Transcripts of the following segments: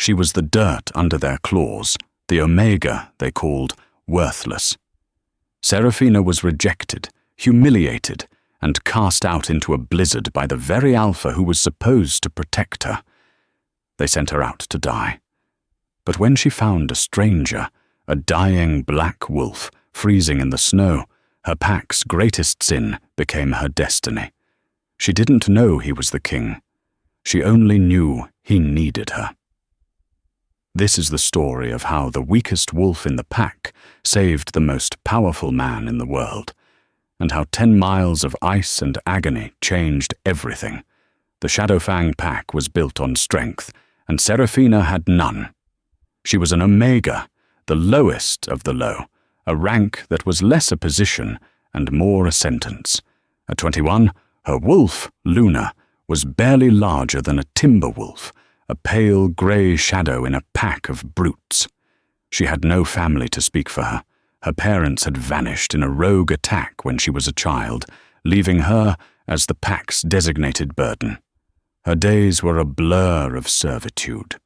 She was the dirt under their claws, the omega they called worthless. Serafina was rejected, humiliated, and cast out into a blizzard by the very Alpha who was supposed to protect her. They sent her out to die. But when she found a stranger, a dying black wolf, freezing in the snow, her pack's greatest sin became her destiny. She didn't know he was the king. She only knew he needed her. This is the story of how the weakest wolf in the pack saved the most powerful man in the world, and how 10 miles of ice and agony changed everything. The Shadowfang pack was built on strength, and Serafina had none. She was an omega, the lowest of the low, a rank that was less a position and more a sentence. At 21, her wolf, Luna, was barely larger than a timber wolf, a pale grey shadow in a pack of brutes. She had no family to speak for her. Her parents had vanished in a rogue attack when she was a child, leaving her as the pack's designated burden. Her days were a blur of servitude.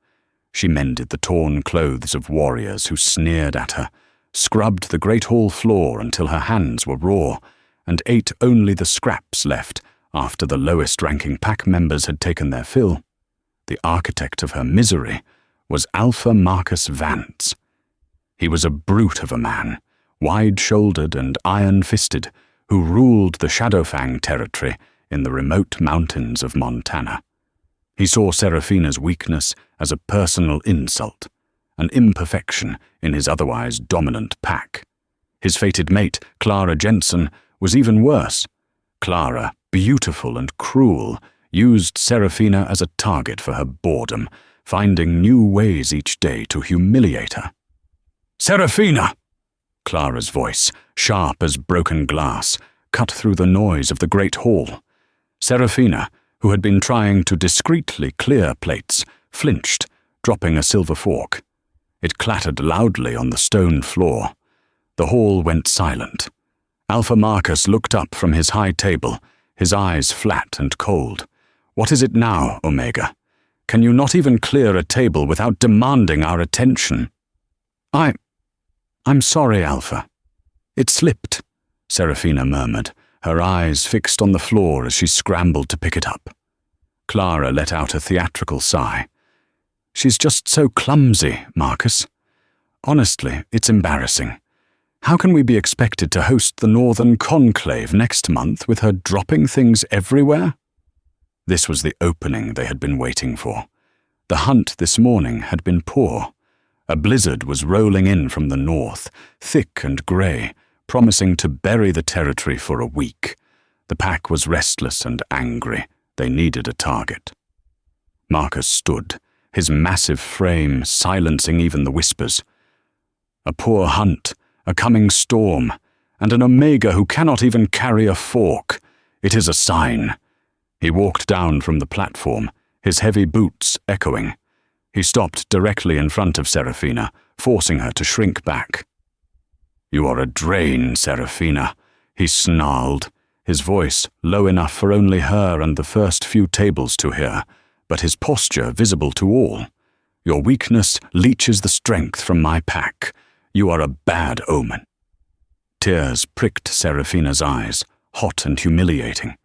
She mended the torn clothes of warriors who sneered at her, scrubbed the great hall floor until her hands were raw, and ate only the scraps left after the lowest-ranking pack members had taken their fill. The architect of her misery was Alpha Marcus Vance. He was a brute of a man, wide-shouldered and iron-fisted, who ruled the Shadowfang territory in the remote mountains of Montana. He saw Serafina's weakness as a personal insult, an imperfection in his otherwise dominant pack. His fated mate, Clara Jensen, was even worse. Clara, beautiful and cruel, used Serafina as a target for her boredom, finding new ways each day to humiliate her. "Serafina!" Clara's voice, sharp as broken glass, cut through the noise of the great hall. Serafina, who had been trying to discreetly clear plates, flinched, dropping a silver fork. It clattered loudly on the stone floor. The hall went silent. Alpha Marcus looked up from his high table, his eyes flat and cold. "What is it now, Omega? Can you not even clear a table without demanding our attention?" I'm sorry, Alpha. It slipped," Serafina murmured, her eyes fixed on the floor as she scrambled to pick it up. Clara let out a theatrical sigh. "She's just so clumsy, Marcus. Honestly, it's embarrassing. How can we be expected to host the Northern Conclave next month with her dropping things everywhere?" This was the opening they had been waiting for. The hunt this morning had been poor. A blizzard was rolling in from the north, thick and grey, promising to bury the territory for a week. The pack was restless and angry. They needed a target. Marcus stood, his massive frame silencing even the whispers. A poor hunt, a coming storm, and an Omega who cannot even carry a fork. It is a sign. He walked down from the platform, his heavy boots echoing. He stopped directly in front of Serafina, forcing her to shrink back. "You are a drain, Serafina," he snarled, his voice low enough for only her and the first few tables to hear, but his posture visible to all. "Your weakness leeches the strength from my pack. You are a bad omen." Tears pricked Serafina's eyes, hot and humiliating.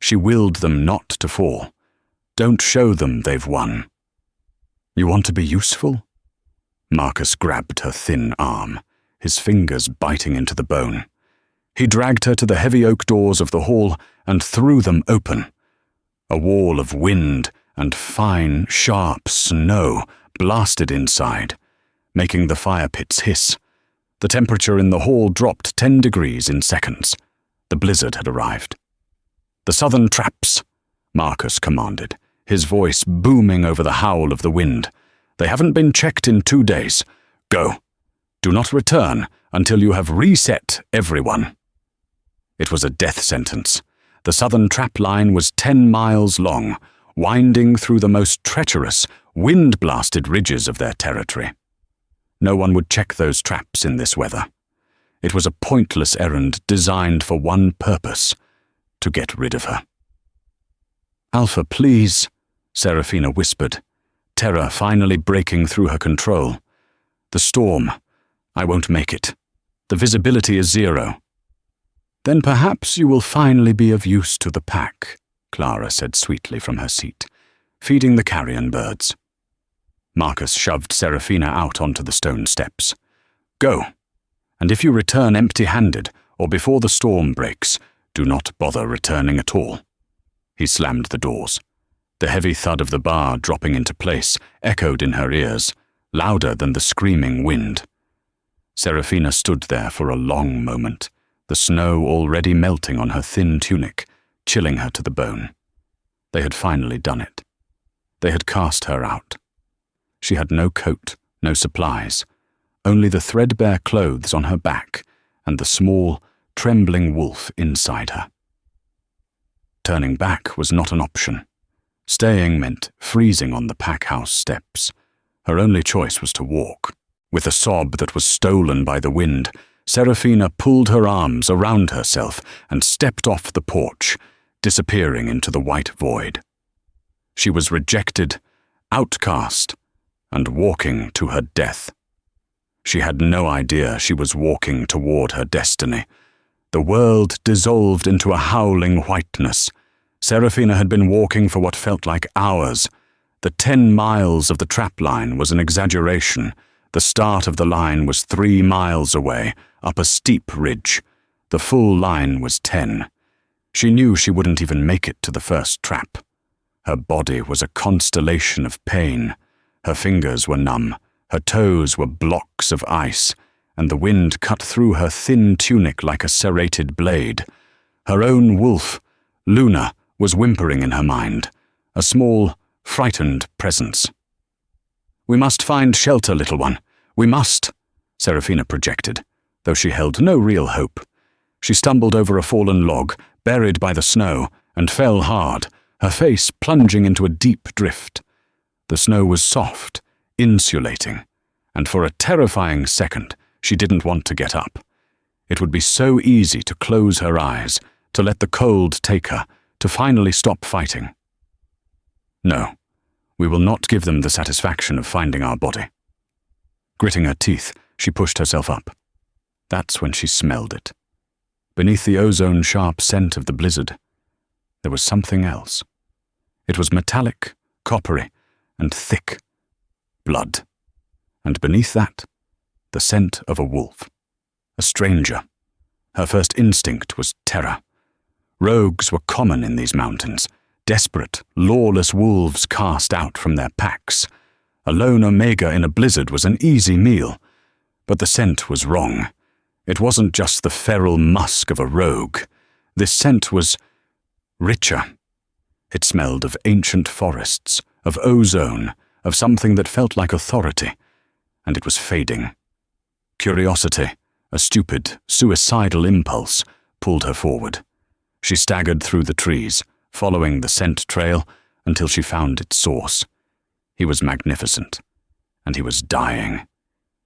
She willed them not to fall. "Don't show them they've won." "You want to be useful?" Marcus grabbed her thin arm, his fingers biting into the bone. He dragged her to the heavy oak doors of the hall and threw them open. A wall of wind and fine, sharp snow blasted inside, making the fire pits hiss. The temperature in the hall dropped 10 degrees in seconds. The blizzard had arrived. "The southern traps," Marcus commanded, his voice booming over the howl of the wind. "They haven't been checked in 2 days. Go. Do not return until you have reset everyone." It was a death sentence. The southern trap line was 10 miles long, winding through the most treacherous, wind-blasted ridges of their territory. No one would check those traps in this weather. It was a pointless errand designed for one purpose: to get rid of her. "Alpha, please," Serafina whispered. terror finally breaking through her control. "The storm. I won't make it. The visibility is 0. "Then perhaps you will finally be of use to the pack," Clara said sweetly from her seat, feeding the carrion birds. Marcus shoved Serafina out onto the stone steps. "Go. And if you return empty-handed, or before the storm breaks, do not bother returning at all." He slammed the doors. The heavy thud of the bar dropping into place echoed in her ears, louder than the screaming wind. Serafina stood there for a long moment, the snow already melting on her thin tunic, chilling her to the bone. They had finally done it. They had cast her out. She had no coat, no supplies, only the threadbare clothes on her back and the small, trembling wolf inside her. Turning back was not an option. Staying meant freezing on the pack house steps. Her only choice was to walk. With a sob that was stolen by the wind, Serafina pulled her arms around herself and stepped off the porch, disappearing into the white void. She was rejected, outcast, and walking to her death. She had no idea she was walking toward her destiny. The world dissolved into a howling whiteness. Serafina had been walking for what felt like hours. The 10 miles of the trap line was an exaggeration. The start of the line was 3 miles away, up a steep ridge. The full line was 10. She knew she wouldn't even make it to the first trap. Her body was a constellation of pain. Her fingers were numb, her toes were blocks of ice, and the wind cut through her thin tunic like a serrated blade. Her own wolf, Luna, was whimpering in her mind, a small, frightened presence. "We must find shelter, little one. We must," Serafina projected, though she held no real hope. She stumbled over a fallen log, buried by the snow, and fell hard, her face plunging into a deep drift. The snow was soft, insulating, and for a terrifying second, she didn't want to get up. It would be so easy to close her eyes, to let the cold take her, to finally stop fighting. "No, we will not give them the satisfaction of finding our body." Gritting her teeth, she pushed herself up. That's when she smelled it. Beneath the ozone-sharp scent of the blizzard, there was something else. It was metallic, coppery, and thick. Blood. And beneath that, the scent of a wolf. A stranger. Her first instinct was terror. Rogues were common in these mountains, desperate, lawless wolves cast out from their packs. A lone omega in a blizzard was an easy meal, but the scent was wrong. It wasn't just the feral musk of a rogue. This scent was richer. It smelled of ancient forests, of ozone, of something that felt like authority, and it was fading. Curiosity, a stupid, suicidal impulse, pulled her forward. She staggered through the trees, following the scent trail until she found its source. He was magnificent, and he was dying.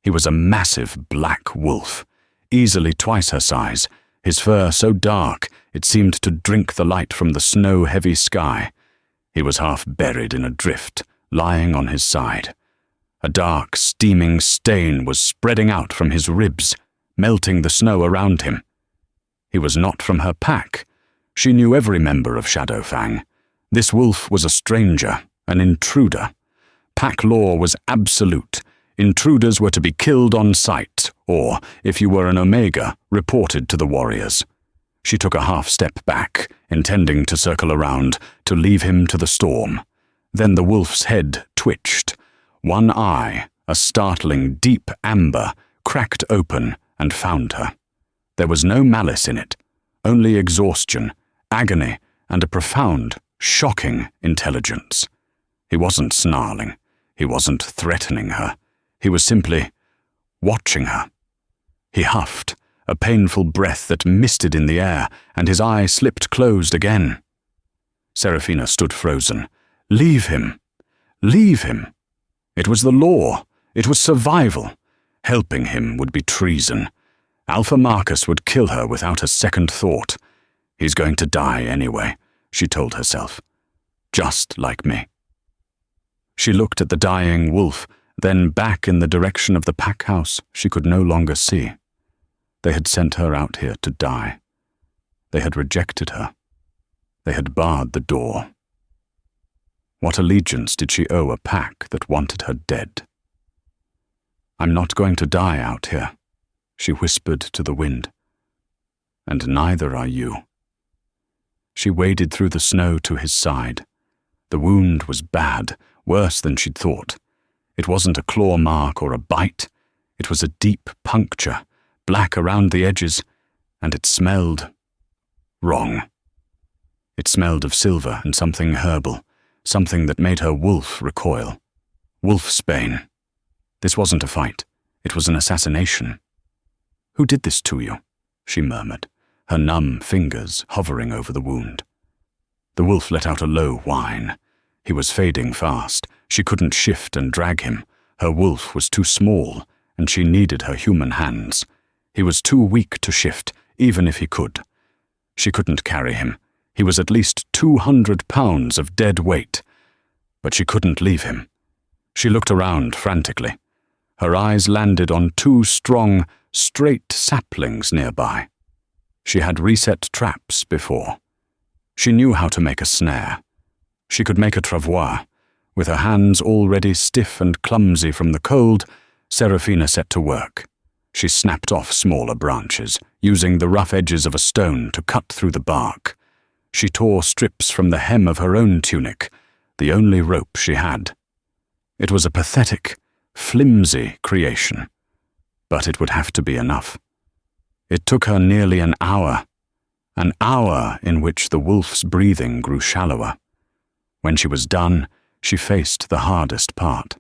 He was a massive black wolf, easily twice her size, his fur so dark it seemed to drink the light from the snow-heavy sky. He was half buried in a drift, lying on his side. A dark, steaming stain was spreading out from his ribs, melting the snow around him. He was not from her pack. She knew every member of Shadowfang. This wolf was a stranger, an intruder. Pack law was absolute. Intruders were to be killed on sight, or, if you were an Omega, reported to the warriors. She took a half-step back, intending to circle around, to leave him to the storm. Then the wolf's head twitched. One eye, a startling deep amber, cracked open and found her. There was no malice in it, only exhaustion, agony, and a profound, shocking intelligence. He wasn't snarling. He wasn't threatening her. He was simply watching her. He huffed, a painful breath that misted in the air, and his eye slipped closed again. Serafina stood frozen. Leave him. Leave him. It was the law. It was survival. Helping him would be treason. Alpha Marcus would kill her without a second thought. He's going to die anyway, she told herself. Just like me. She looked at the dying wolf, then back in the direction of the pack house she could no longer see. They had sent her out here to die. They had rejected her. They had barred the door. What allegiance did she owe a pack that wanted her dead? "I'm not going to die out here," she whispered to the wind. "And neither are you." She waded through the snow to his side. The wound was bad, worse than she'd thought. It wasn't a claw mark or a bite. It was a deep puncture, black around the edges, and it smelled wrong. It smelled of silver and something herbal, something that made her wolf recoil. Wolfsbane. This wasn't a fight. It was an assassination. "Who did this to you?" she murmured, her numb fingers hovering over the wound. The wolf let out a low whine. He was fading fast. She couldn't shift and drag him. Her wolf was too small, and she needed her human hands. He was too weak to shift, even if he could. She couldn't carry him. He was at least 200 pounds of dead weight. But she couldn't leave him. She looked around frantically. Her eyes landed on two strong, straight saplings nearby. She had reset traps before. She knew how to make a snare. She could make a travois. With her hands already stiff and clumsy from the cold, Serafina set to work. She snapped off smaller branches, using the rough edges of a stone to cut through the bark. She tore strips from the hem of her own tunic, the only rope she had. It was a pathetic, flimsy creation, but it would have to be enough. It took her nearly an hour in which the wolf's breathing grew shallower. When she was done, she faced the hardest part.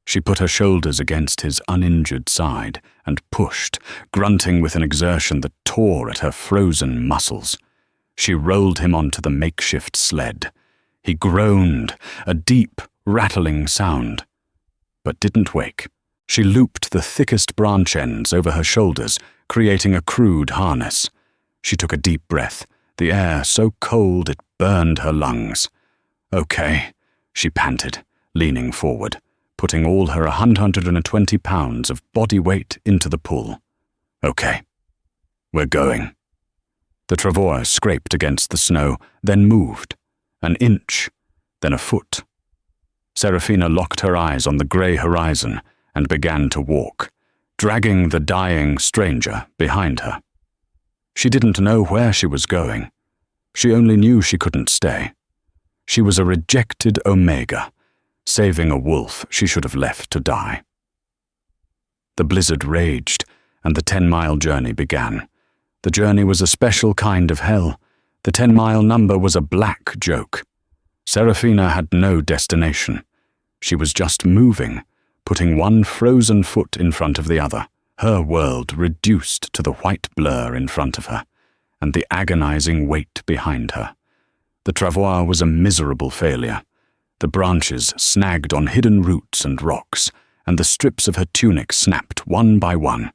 She put her shoulders against his uninjured side and pushed, grunting with an exertion that tore at her frozen muscles. She rolled him onto the makeshift sled. He groaned, a deep, rattling sound, but didn't wake. She looped the thickest branch ends over her shoulders, creating a crude harness. She took a deep breath, the air so cold it burned her lungs. "Okay," she panted, leaning forward, putting all her 120 pounds of body weight into the pull. "Okay, we're going." The travois scraped against the snow, then moved. An inch, then a foot. Serafina locked her eyes on the grey horizon and began to walk, dragging the dying stranger behind her. She didn't know where she was going. She only knew she couldn't stay. She was a rejected Omega, saving a wolf she should have left to die. The blizzard raged, and the 10-mile journey began. The journey was a special kind of hell. The 10-mile number was a black joke. Serafina had no destination. She was just moving, putting one frozen foot in front of the other, her world reduced to the white blur in front of her, and the agonizing weight behind her. The travois was a miserable failure. The branches snagged on hidden roots and rocks, and the strips of her tunic snapped one by one.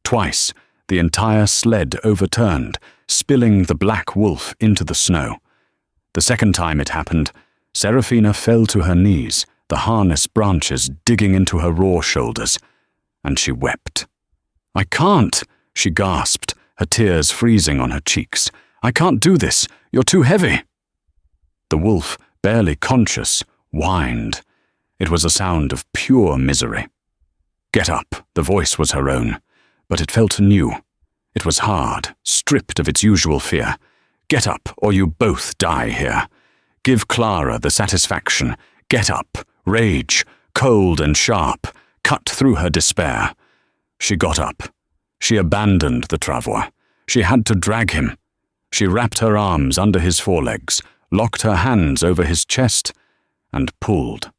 Twice, the entire sled overturned, spilling the black wolf into the snow. The second time it happened, Serafina fell to her knees, the harness branches digging into her raw shoulders, and she wept. "I can't," she gasped, her tears freezing on her cheeks. "I can't do this. You're too heavy." The wolf, barely conscious, whined. It was a sound of pure misery. "Get up," the voice was her own, but it felt new. It was hard, stripped of its usual fear. "Get up, or you both die here. Give Clara the satisfaction. Get up, rage, cold and sharp, cut through her despair." She got up. She abandoned the travois. She had to drag him. She wrapped her arms under his forelegs, locked her hands over his chest, and pulled.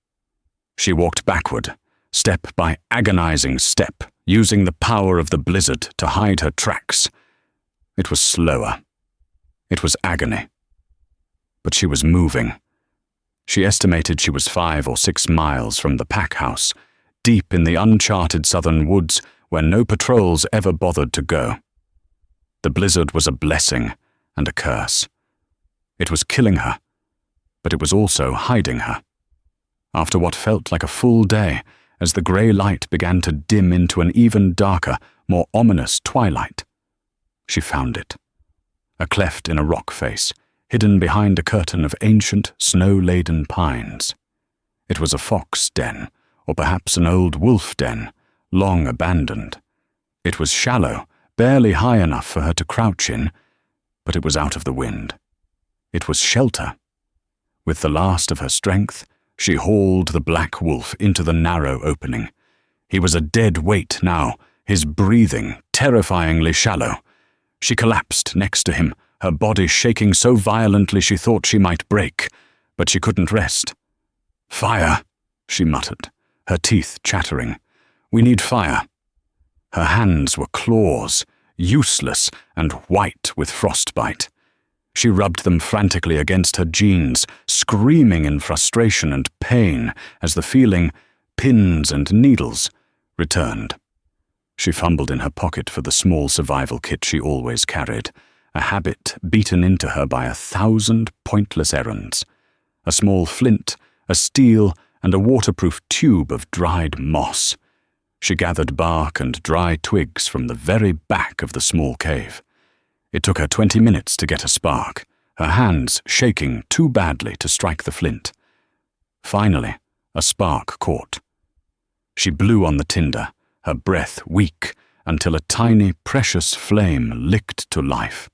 She walked backward, step by agonizing step, using the power of the blizzard to hide her tracks. It was slower. It was agony. But she was moving. She estimated she was 5 or 6 miles from the pack house, deep in the uncharted southern woods where no patrols ever bothered to go. The blizzard was a blessing and a curse. It was killing her, but it was also hiding her. After what felt like a full day, as the grey light began to dim into an even darker, more ominous twilight, she found it. A cleft in a rock face, hidden behind a curtain of ancient, snow-laden pines. It was a fox den, or perhaps an old wolf den, long abandoned. It was shallow, barely high enough for her to crouch in, but it was out of the wind. It was shelter. With the last of her strength, she hauled the black wolf into the narrow opening. He was a dead weight now, his breathing terrifyingly shallow. She collapsed next to him, her body shaking so violently she thought she might break, but she couldn't rest. "Fire," she muttered, her teeth chattering. "We need fire." Her hands were claws, useless and white with frostbite. She rubbed them frantically against her jeans, screaming in frustration and pain as the feeling, pins and needles, returned. She fumbled in her pocket for the small survival kit she always carried, a habit beaten into her by 1,000 pointless errands. A small flint, a steel, and a waterproof tube of dried moss. She gathered bark and dry twigs from the very back of the small cave. It took her 20 minutes to get a spark, her hands shaking too badly to strike the flint. Finally, a spark caught. She blew on the tinder, her breath weak, until a tiny, precious flame licked to life.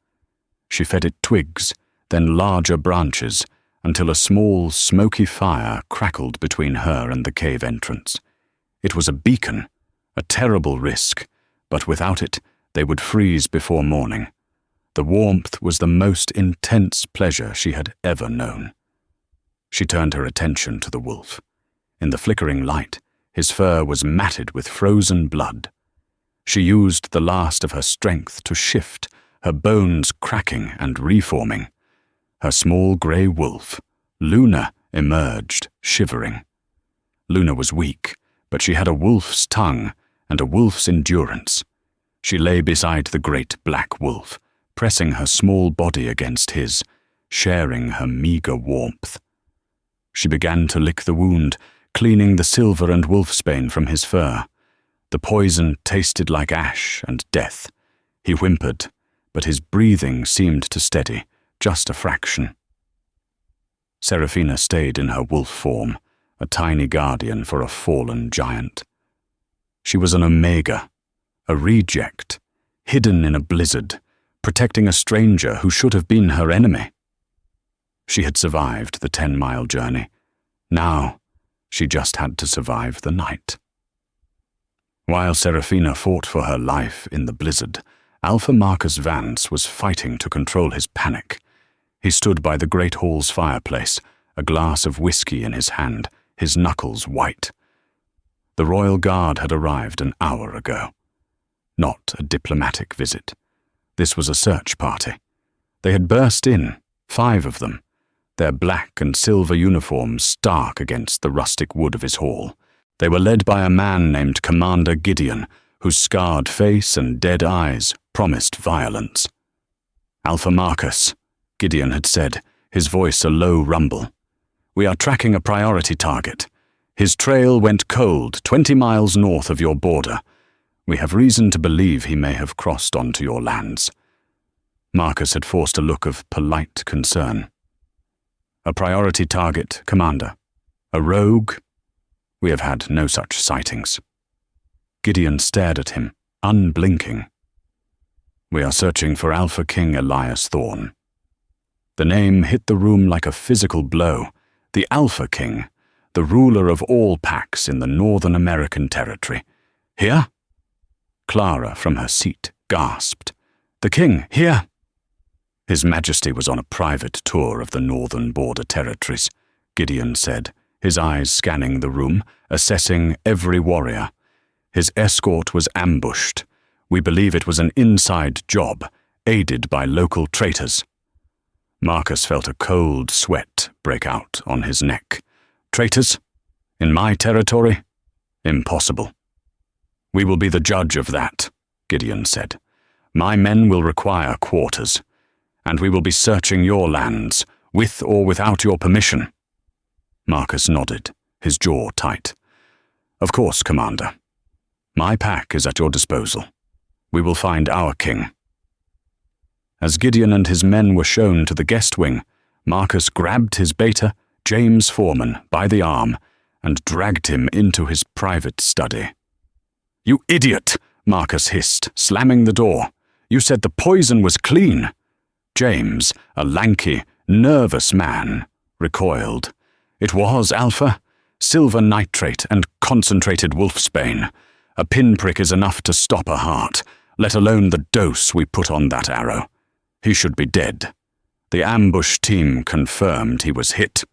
She fed it twigs, then larger branches, until a small, smoky fire crackled between her and the cave entrance. It was a beacon, a terrible risk, but without it, they would freeze before morning. The warmth was the most intense pleasure she had ever known. She turned her attention to the wolf. In the flickering light, his fur was matted with frozen blood. She used the last of her strength to shift, her bones cracking and reforming. Her small grey wolf, Luna, emerged, shivering. Luna was weak, but she had a wolf's tongue and a wolf's endurance. She lay beside the great black wolf, pressing her small body against his, sharing her meager warmth. She began to lick the wound, cleaning the silver and wolfsbane from his fur. The poison tasted like ash and death. He whimpered, but his breathing seemed to steady, just a fraction. Serafina stayed in her wolf form, a tiny guardian for a fallen giant. She was an omega, a reject, hidden in a blizzard, protecting a stranger who should have been her enemy. She had survived the 10-mile journey. Now, she just had to survive the night. While Serafina fought for her life in the blizzard, Alpha Marcus Vance was fighting to control his panic. He stood by the great hall's fireplace, a glass of whiskey in his hand, his knuckles white. The royal guard had arrived an hour ago. Not a diplomatic visit. This was a search party. They had burst in, 5 of them, their black and silver uniforms stark against the rustic wood of his hall. They were led by a man named Commander Gideon, whose scarred face and dead eyes promised violence. "Alpha Marcus," Gideon had said, his voice a low rumble. "We are tracking a priority target. His trail went cold 20 miles north of your border. We have reason to believe he may have crossed onto your lands." Marcus had forced a look of polite concern. "A priority target, Commander. A rogue? We have had no such sightings." Gideon stared at him, unblinking. "We are searching for Alpha King Elias Thorne." The name hit the room like a physical blow. The Alpha King, the ruler of all packs in the Northern American territory. "Here?" Clara, from her seat, gasped. "The king, here!" "His Majesty was on a private tour of the northern border territories," Gideon said, his eyes scanning the room, assessing every warrior. "His escort was ambushed. We believe it was an inside job, aided by local traitors." Marcus felt a cold sweat break out on his neck. "Traitors? In my territory? Impossible." "We will be the judge of that," Gideon said. "My men will require quarters, and we will be searching your lands, with or without your permission." Marcus nodded, his jaw tight. "Of course, Commander. My pack is at your disposal. We will find our king." As Gideon and his men were shown to the guest wing, Marcus grabbed his beta, James Foreman, by the arm and dragged him into his private study. "You idiot!" Marcus hissed, slamming the door. "You said the poison was clean." James, a lanky, nervous man, recoiled. "It was, Alpha. Silver nitrate and concentrated wolfsbane. A pinprick is enough to stop a heart, let alone the dose we put on that arrow. He should be dead. The ambush team confirmed he was hit."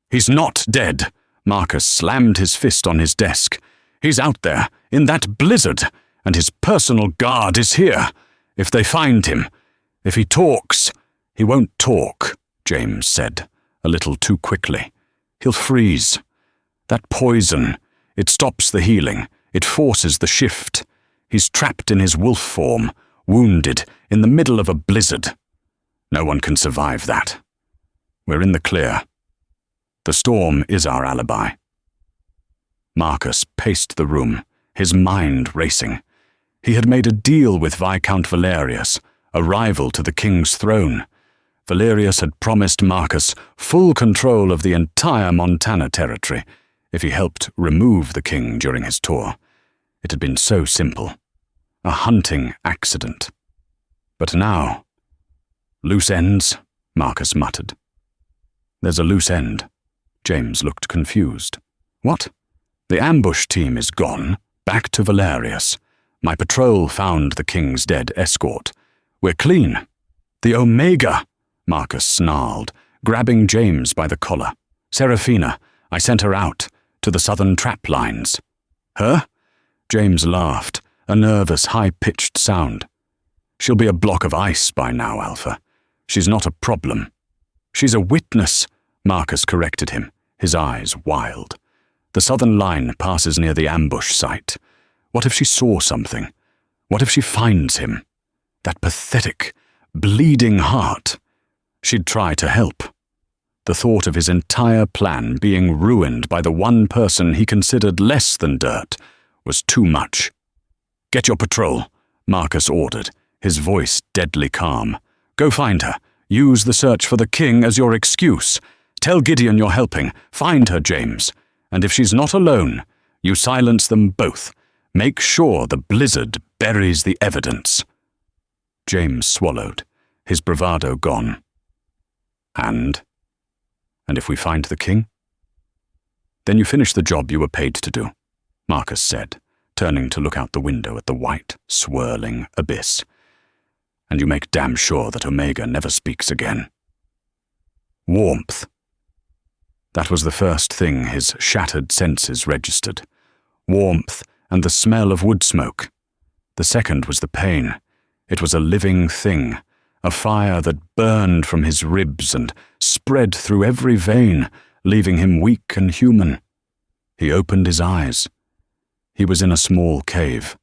"He's not dead." Marcus slammed his fist on his desk. "He's out there, in that blizzard, and his personal guard is here. If they find him, if he talks—" "He won't talk," James said, a little too quickly. "He'll freeze. That poison, it stops the healing, it forces the shift. He's trapped in his wolf form, wounded, in the middle of a blizzard. No one can survive that. We're in the clear. The storm is our alibi." Marcus paced the room, his mind racing. He had made a deal with Viscount Valerius, a rival to the king's throne. Valerius had promised Marcus full control of the entire Montana territory if he helped remove the king during his tour. It had been so simple. A hunting accident. But now— "Loose ends," Marcus muttered. "There's a loose end." James looked confused. "What? The ambush team is gone, back to Valerius. My patrol found the king's dead escort. We're clean." "The Omega!" Marcus snarled, grabbing James by the collar. "Seraphina, I sent her out, to the southern trap lines." "Her?" James laughed, a nervous, high-pitched sound. "She'll be a block of ice by now, Alpha. She's not a problem." "She's a witness," Marcus corrected him, his eyes wild. "The southern line passes near the ambush site. What if she saw something? What if she finds him? That pathetic, bleeding heart. She'd try to help." The thought of his entire plan being ruined by the one person he considered less than dirt was too much. "Get your patrol," Marcus ordered, his voice deadly calm. "Go find her. Use the search for the king as your excuse. Tell Gideon you're helping. Find her, James. And if she's not alone, you silence them both. Make sure the blizzard buries the evidence." James swallowed, his bravado gone. And if we find the king?" "Then you finish the job you were paid to do," Marcus said, turning to look out the window at the white, swirling abyss. "And you make damn sure that Omega never speaks again." Warmth. That was the first thing his shattered senses registered. Warmth and the smell of wood smoke. The second was the pain. It was a living thing, a fire that burned from his ribs and spread through every vein, leaving him weak and human. He opened his eyes. He was in a small cave.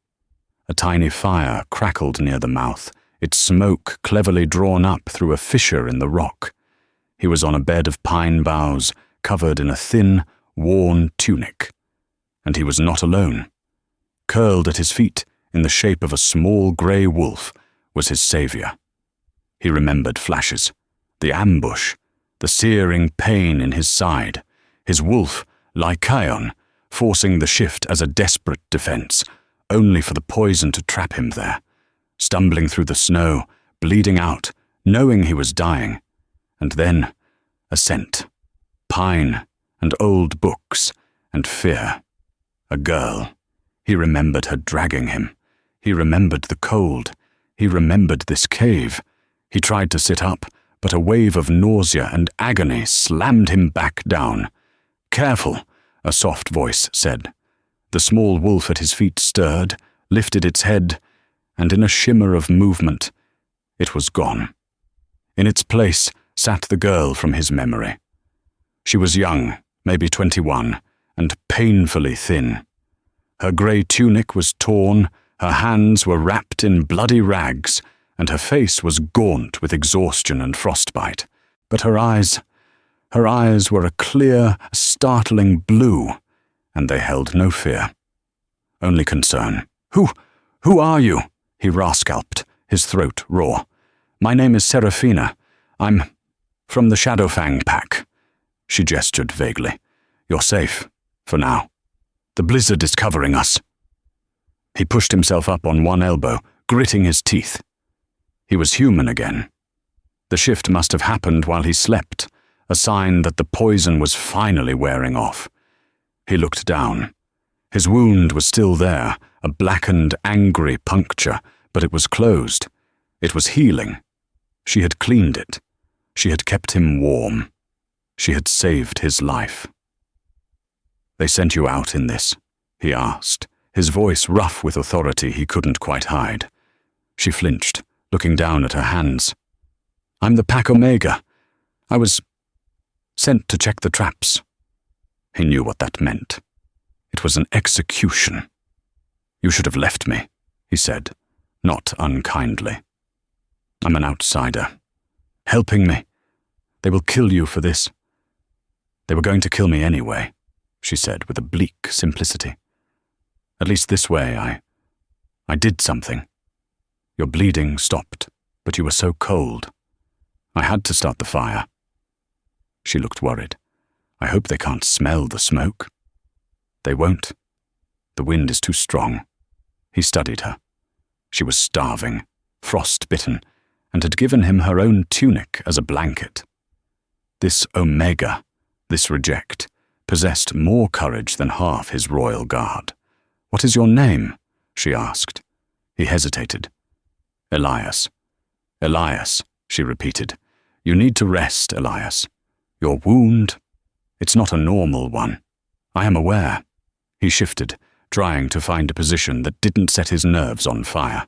A tiny fire crackled near the mouth, its smoke cleverly drawn up through a fissure in the rock. He was on a bed of pine boughs, covered in a thin, worn tunic. And he was not alone. Curled at his feet, in the shape of a small grey wolf, was his savior. He remembered flashes, the ambush, the searing pain in his side, his wolf, Lycaon, forcing the shift as a desperate defense, only for the poison to trap him there, stumbling through the snow, bleeding out, knowing he was dying. And then a scent, pine and old books and fear. A girl. He remembered her dragging him. He remembered the cold. He remembered this cave. He tried to sit up, but a wave of nausea and agony slammed him back down. "Careful," a soft voice said. The small wolf at his feet stirred, lifted its head, and in a shimmer of movement, it was gone. In its place sat the girl from his memory. She was young, maybe 21, and painfully thin. Her grey tunic was torn, her hands were wrapped in bloody rags, and her face was gaunt with exhaustion and frostbite. But her eyes Her eyes were a clear, startling blue, and they held no fear. Only concern. Who are you?" he rascalped, his throat raw. "My name is Seraphina. I'm from the Shadowfang Pack." She gestured vaguely. "You're safe, for now. The blizzard is covering us." He pushed himself up on one elbow, gritting his teeth. He was human again. The shift must have happened while he slept, a sign that the poison was finally wearing off. He looked down. His wound was still there, a blackened, angry puncture, but it was closed. It was healing. She had cleaned it. She had kept him warm. She had saved his life. "They sent you out in this?" he asked, his voice rough with authority he couldn't quite hide. She flinched, looking down at her hands. "I'm the Pack Omega. I was sent to check the traps." He knew what that meant. It was an execution. "You should have left me," he said, not unkindly. "I'm an outsider. Helping me. They will kill you for this." "They were going to kill me anyway," she said with a bleak simplicity. "At least this way I did something. Your bleeding stopped, but you were so cold. I had to start the fire." She looked worried. "I hope they can't smell the smoke." "They won't. The wind is too strong." He studied her. She was starving, frost-bitten, and had given him her own tunic as a blanket. This Omega, this reject, possessed more courage than half his royal guard. "What is your name?" she asked. He hesitated. "Elias." "Elias," she repeated. "You need to rest, Elias. Your wound, it's not a normal one. I am aware." He shifted, trying to find a position that didn't set his nerves on fire.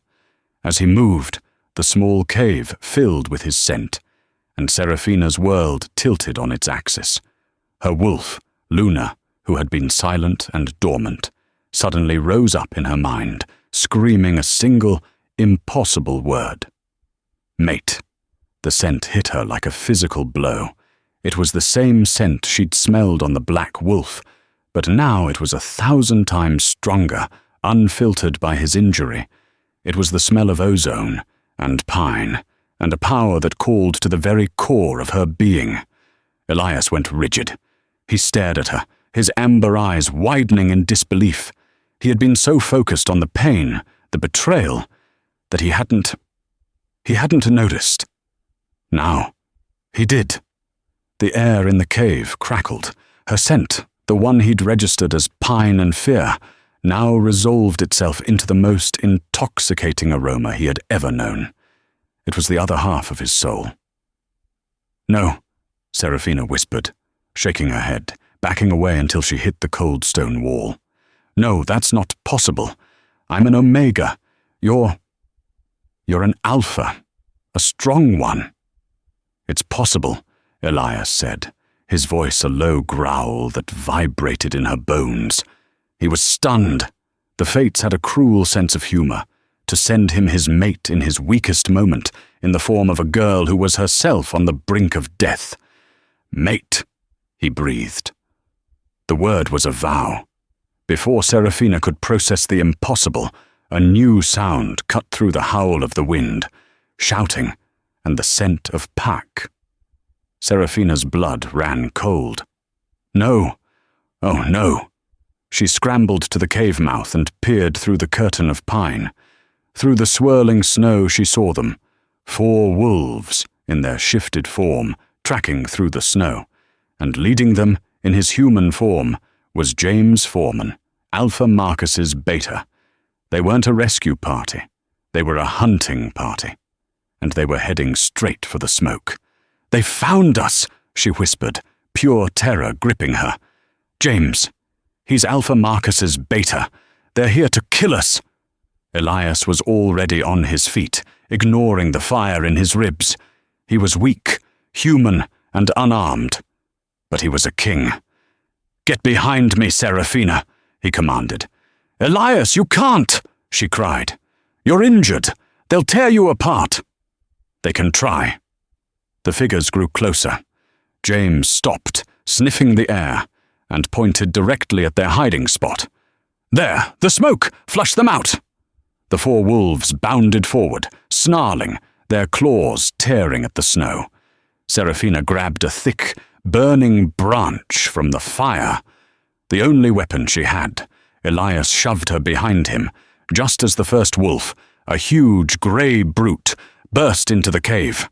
As he moved, the small cave filled with his scent, and Seraphina's world tilted on its axis. Her wolf, Luna, who had been silent and dormant, suddenly rose up in her mind, screaming a single, impossible word. "Mate." The scent hit her like a physical blow. It was the same scent she'd smelled on the black wolf, but now it was 1,000 times stronger, unfiltered by his injury. It was the smell of ozone and pine, and a power that called to the very core of her being. Elias went rigid. He stared at her, his amber eyes widening in disbelief. He had been so focused on the pain, the betrayal, that he hadn't noticed. Now, he did. The air in the cave crackled. Her scent, the one he'd registered as pine and fear, now resolved itself into the most intoxicating aroma he had ever known. It was the other half of his soul. "No," Seraphina whispered, shaking her head, backing away until she hit the cold stone wall. "No, that's not possible. I'm an Omega. You're an Alpha, a strong one." "It's possible," Elias said, his voice a low growl that vibrated in her bones. He was stunned. The fates had a cruel sense of humor, to send him his mate in his weakest moment, in the form of a girl who was herself on the brink of death. "Mate," he breathed. The word was a vow. Before Seraphina could process the impossible, a new sound cut through the howl of the wind, shouting, and the scent of pack. Seraphina's blood ran cold. "No! Oh, no!" She scrambled to the cave mouth and peered through the curtain of pine. Through the swirling snow she saw them, 4 wolves in their shifted form, tracking through the snow, and leading them, in his human form, was James Foreman, Alpha Marcus's beta. They weren't a rescue party. They were a hunting party. And they were heading straight for the smoke. "They found us," she whispered, pure terror gripping her. "James, he's Alpha Marcus's beta. They're here to kill us." Elias was already on his feet, ignoring the fire in his ribs. He was weak, human, and unarmed. But he was a king. "Get behind me, Seraphina," he commanded. "Elias, you can't," she cried. "You're injured. They'll tear you apart." "They can try." The figures grew closer. James stopped, sniffing the air, and pointed directly at their hiding spot. "There, the smoke! Flush them out!" The 4 wolves bounded forward, snarling, their claws tearing at the snow. Seraphina grabbed a thick, burning branch from the fire. The only weapon she had. Elias shoved her behind him, just as the first wolf, a huge grey brute, burst into the cave.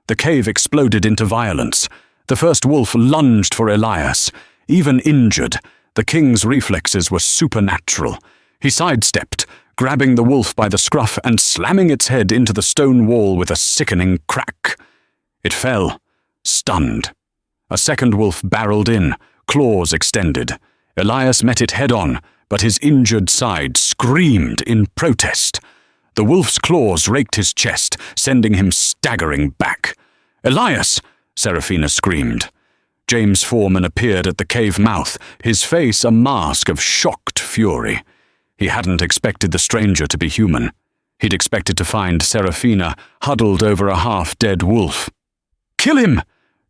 The cave exploded into violence. The first wolf lunged for Elias. Even injured, the king's reflexes were supernatural. He sidestepped, grabbing the wolf by the scruff and slamming its head into the stone wall with a sickening crack. It fell, stunned. A second wolf barreled in, claws extended. Elias met it head-on, but his injured side screamed in protest. The wolf's claws raked his chest, sending him staggering back. "Elias!" Seraphina screamed. James Foreman appeared at the cave mouth, his face a mask of shocked fury. He hadn't expected the stranger to be human. He'd expected to find Seraphina huddled over a half-dead wolf. "Kill him!"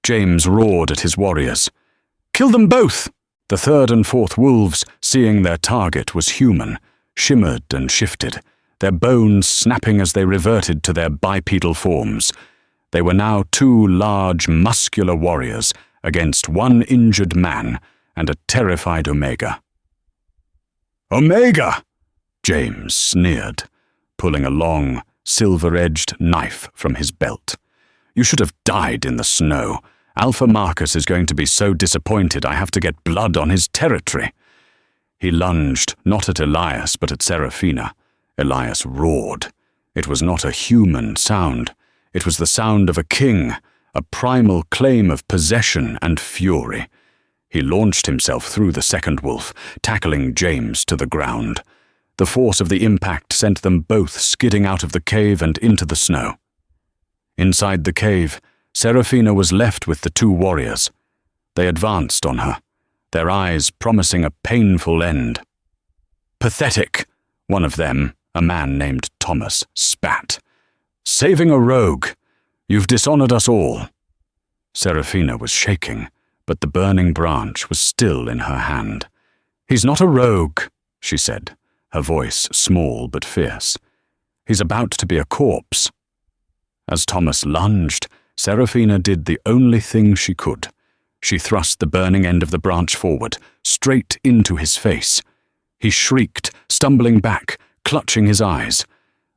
James roared at his warriors. "Kill them both!" The third and fourth wolves, seeing their target was human, shimmered and shifted, their bones snapping as they reverted to their bipedal forms. They were now 2 large, muscular warriors against 1 injured man and a terrified Omega. "Omega!" James sneered, pulling a long, silver-edged knife from his belt. "You should have died in the snow. Alpha Marcus is going to be so disappointed I have to get blood on his territory." He lunged, not at Elias, but at Seraphina. Elias roared. It was not a human sound. It was the sound of a king, a primal claim of possession and fury. He launched himself through the second wolf, tackling James to the ground. The force of the impact sent them both skidding out of the cave and into the snow. Inside the cave, Seraphina was left with the 2 warriors. They advanced on her, their eyes promising a painful end. "Pathetic," one of them, a man named Thomas, spat. "Saving a rogue. You've dishonored us all." Seraphina was shaking, but the burning branch was still in her hand. "He's not a rogue," she said, her voice small but fierce. "He's about to be a corpse." As Thomas lunged, Seraphina did the only thing she could. She thrust the burning end of the branch forward, straight into his face. He shrieked, stumbling back, clutching his eyes.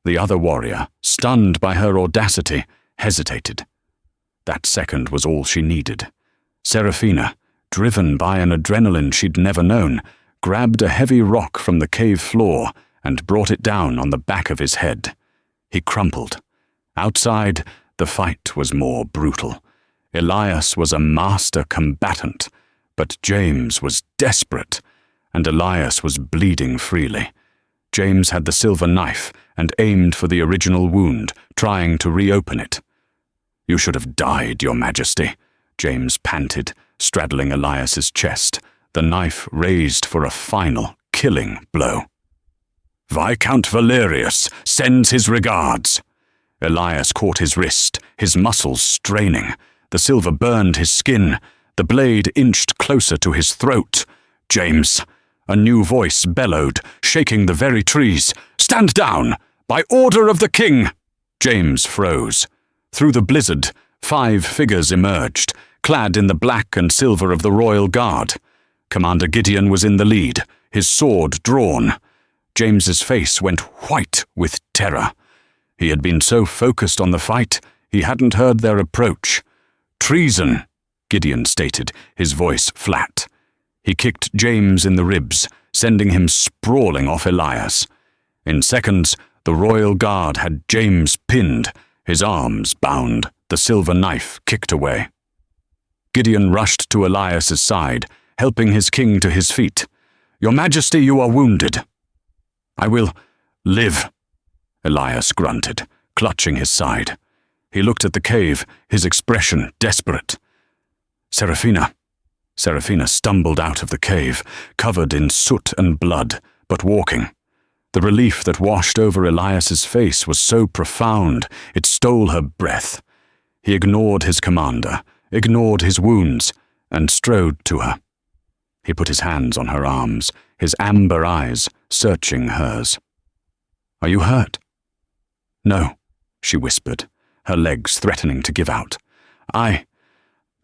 The other warrior, stunned by her audacity, hesitated. That second was all she needed. Seraphina, driven by an adrenaline she'd never known, grabbed a heavy rock from the cave floor and brought it down on the back of his head. He crumpled. Outside, the fight was more brutal. Elias was a master combatant, but James was desperate, and Elias was bleeding freely. James had the silver knife and aimed for the original wound, trying to reopen it. "You should have died, Your Majesty," James panted, straddling Elias's chest, the knife raised for a final, killing blow. "Viscount Valerius sends his regards." Elias caught his wrist, his muscles straining. The silver burned his skin. The blade inched closer to his throat. "James," a new voice bellowed, shaking the very trees. "Stand down! By order of the king!" James froze. Through the blizzard, 5 figures emerged, clad in the black and silver of the Royal Guard. Commander Gideon was in the lead, his sword drawn. James's face went white with terror. He had been so focused on the fight, he hadn't heard their approach. "Treason," Gideon stated, his voice flat. He kicked James in the ribs, sending him sprawling off Elias. In seconds, the Royal Guard had James pinned, his arms bound, the silver knife kicked away. Gideon rushed to Elias's side, helping his king to his feet. "Your Majesty, you are wounded." "I will live," Elias grunted, clutching his side. He looked at the cave, his expression desperate. Seraphina stumbled out of the cave, covered in soot and blood, but walking. The relief that washed over Elias's face was so profound, it stole her breath. He ignored his commander, ignored his wounds, and strode to her. He put his hands on her arms, his amber eyes searching hers. "Are you hurt?" "No," she whispered, her legs threatening to give out. I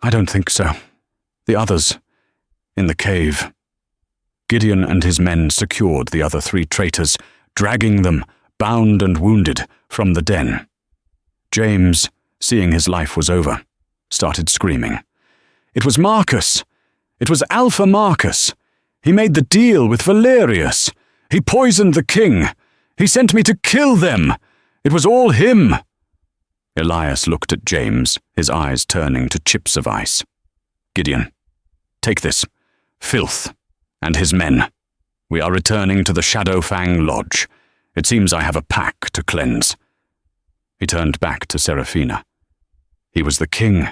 don't think so. The others, in the cave." Gideon and his men secured the other 3 traitors, dragging them, bound and wounded, from the den. James, seeing his life was over, started screaming. "It was Marcus! It was Alpha Marcus! He made the deal with Valerius! He poisoned the king! He sent me to kill them! It was all him!" Elias looked at James, his eyes turning to chips of ice. "Gideon, take this, Filth, and his men. We are returning to the Shadowfang Lodge. It seems I have a pack to cleanse." He turned back to Seraphina. He was the king.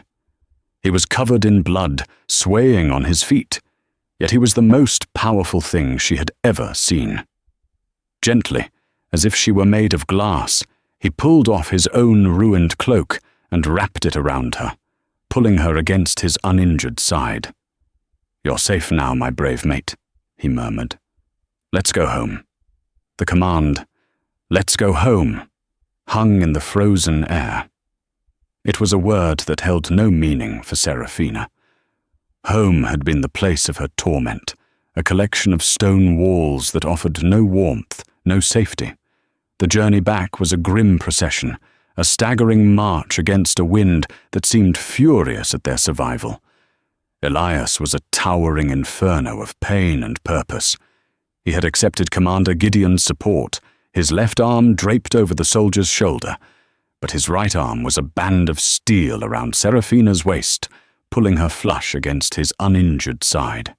He was covered in blood, swaying on his feet, yet he was the most powerful thing she had ever seen. Gently, as if she were made of glass, he pulled off his own ruined cloak and wrapped it around her, pulling her against his uninjured side. "You're safe now, my brave mate," he murmured. "Let's go home." The command, "Let's go home," hung in the frozen air. It was a word that held no meaning for Seraphina. Home had been the place of her torment, a collection of stone walls that offered no warmth, no safety. The journey back was a grim procession, a staggering march against a wind that seemed furious at their survival. Elias was a towering inferno of pain and purpose. He had accepted Commander Gideon's support, his left arm draped over the soldier's shoulder, but his right arm was a band of steel around Seraphina's waist, pulling her flush against his uninjured side.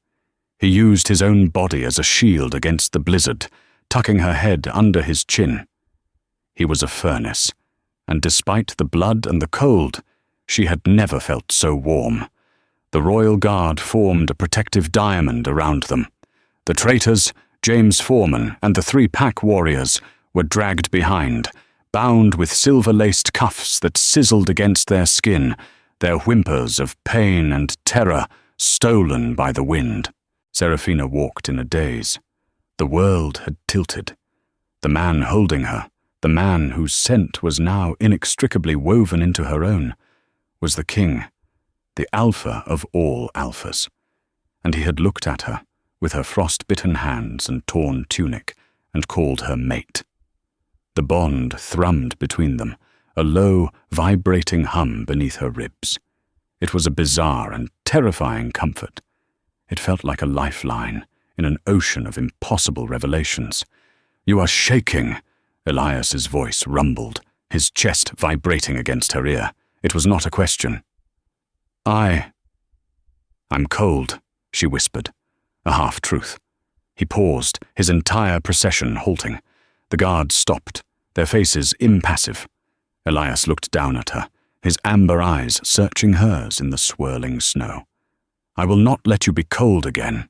He used his own body as a shield against the blizzard, tucking her head under his chin. He was a furnace, and despite the blood and the cold, she had never felt so warm. The royal guard formed a protective diamond around them. The traitors, James Foreman, and the 3 pack warriors were dragged behind, bound with silver-laced cuffs that sizzled against their skin, their whimpers of pain and terror stolen by the wind. Seraphina walked in a daze. The world had tilted. The man holding her, the man whose scent was now inextricably woven into her own, was the king, the alpha of all alphas. And he had looked at her, with her frost-bitten hands and torn tunic, and called her mate. The bond thrummed between them, a low, vibrating hum beneath her ribs. It was a bizarre and terrifying comfort. It felt like a lifeline in an ocean of impossible revelations. "You are shaking," Elias's voice rumbled, his chest vibrating against her ear. It was not a question. "I'm cold," she whispered, a half-truth. He paused, his entire procession halting. The guards stopped, their faces impassive. Elias looked down at her, his amber eyes searching hers in the swirling snow. "I will not let you be cold again."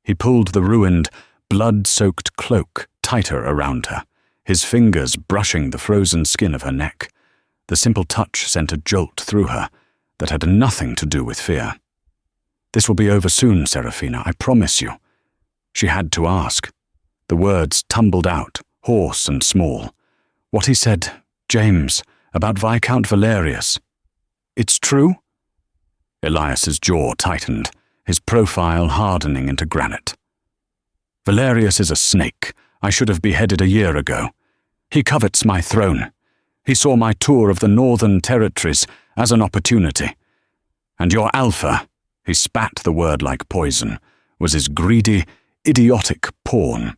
He pulled the ruined, blood-soaked cloak tighter around her, his fingers brushing the frozen skin of her neck. The simple touch sent a jolt through her that had nothing to do with fear. "This will be over soon, Seraphina, I promise you." She had to ask. The words tumbled out, hoarse and small. "What he said, James, about Viscount Valerius. It's true?" Elias's jaw tightened, his profile hardening into granite. "Valerius is a snake. I should have beheaded a year ago. He covets my throne. He saw my tour of the northern territories as an opportunity. And your alpha," he spat the word like poison, "was his greedy, idiotic pawn."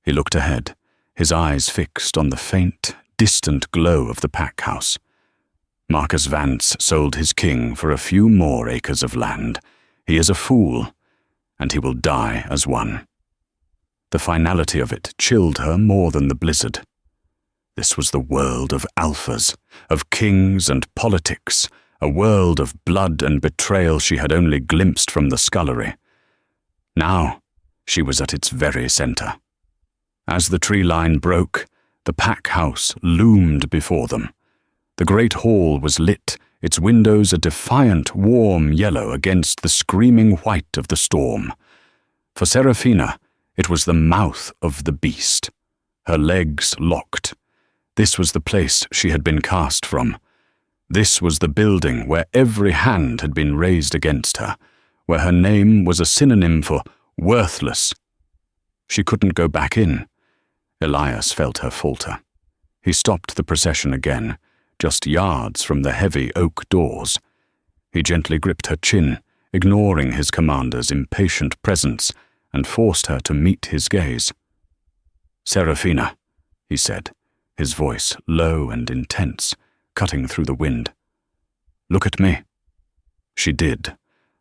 He looked ahead, his eyes fixed on the faint, distant glow of the pack house. "Marcus Vance sold his king for a few more acres of land. He is a fool, and he will die as one." The finality of it chilled her more than the blizzard. This was the world of alphas, of kings and politics, a world of blood and betrayal she had only glimpsed from the scullery. Now she was at its very center. As the tree line broke, the pack house loomed before them. The great hall was lit, its windows a defiant, warm yellow against the screaming white of the storm. For Seraphina, it was the mouth of the beast, her legs locked. This was the place she had been cast from. This was the building where every hand had been raised against her, where her name was a synonym for worthless. She couldn't go back in. Elias felt her falter. He stopped the procession again, just yards from the heavy oak doors. He gently gripped her chin, ignoring his commander's impatient presence, and forced her to meet his gaze. "Seraphina," he said, his voice low and intense, cutting through the wind. "Look at me." She did,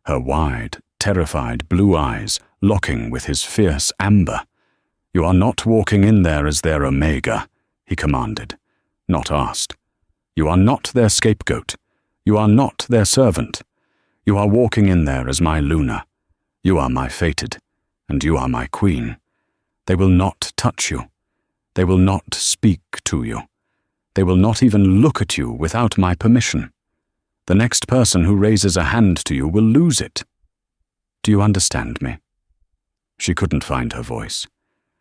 her wide, terrified blue eyes locking with his fierce amber. "You are not walking in there as their Omega," he commanded, not asked. "You are not their scapegoat. You are not their servant. You are walking in there as my Luna. You are my fated, and you are my queen. They will not touch you. They will not speak to you. They will not even look at you without my permission. The next person who raises a hand to you will lose it. Do you understand me?" She couldn't find her voice.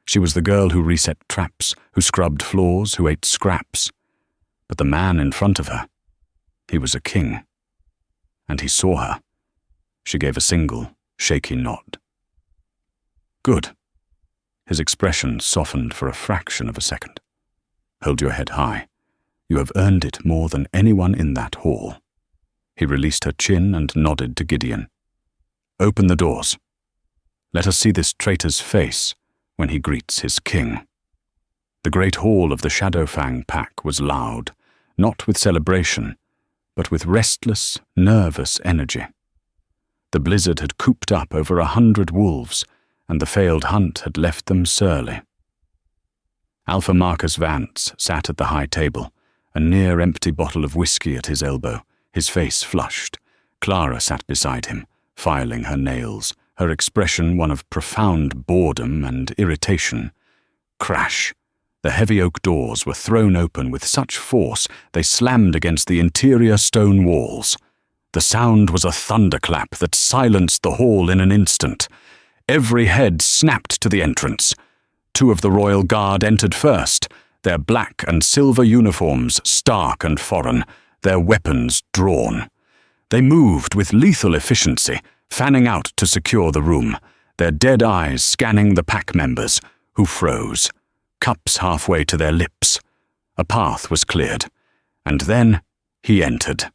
She was the girl who reset traps, who scrubbed floors, who ate scraps. But the man in front of her, he was a king. And he saw her. She gave a single, shaky nod. "Good." His expression softened for a fraction of a second. "Hold your head high. You have earned it more than anyone in that hall." He released her chin and nodded to Gideon. "Open the doors. Let us see this traitor's face when he greets his king." The great hall of the Shadowfang pack was loud, not with celebration, but with restless, nervous energy. The blizzard had cooped up over 100 wolves, and the failed hunt had left them surly. Alpha Marcus Vance sat at the high table, a near-empty bottle of whiskey at his elbow, his face flushed. Clara sat beside him, filing her nails, her expression one of profound boredom and irritation. Crash! The heavy oak doors were thrown open with such force they slammed against the interior stone walls. The sound was a thunderclap that silenced the hall in an instant. Every head snapped to the entrance. 2 of the royal guard entered first, their black and silver uniforms stark and foreign, their weapons drawn. They moved with lethal efficiency, fanning out to secure the room, their dead eyes scanning the pack members, who froze, cups halfway to their lips. A path was cleared, and then he entered.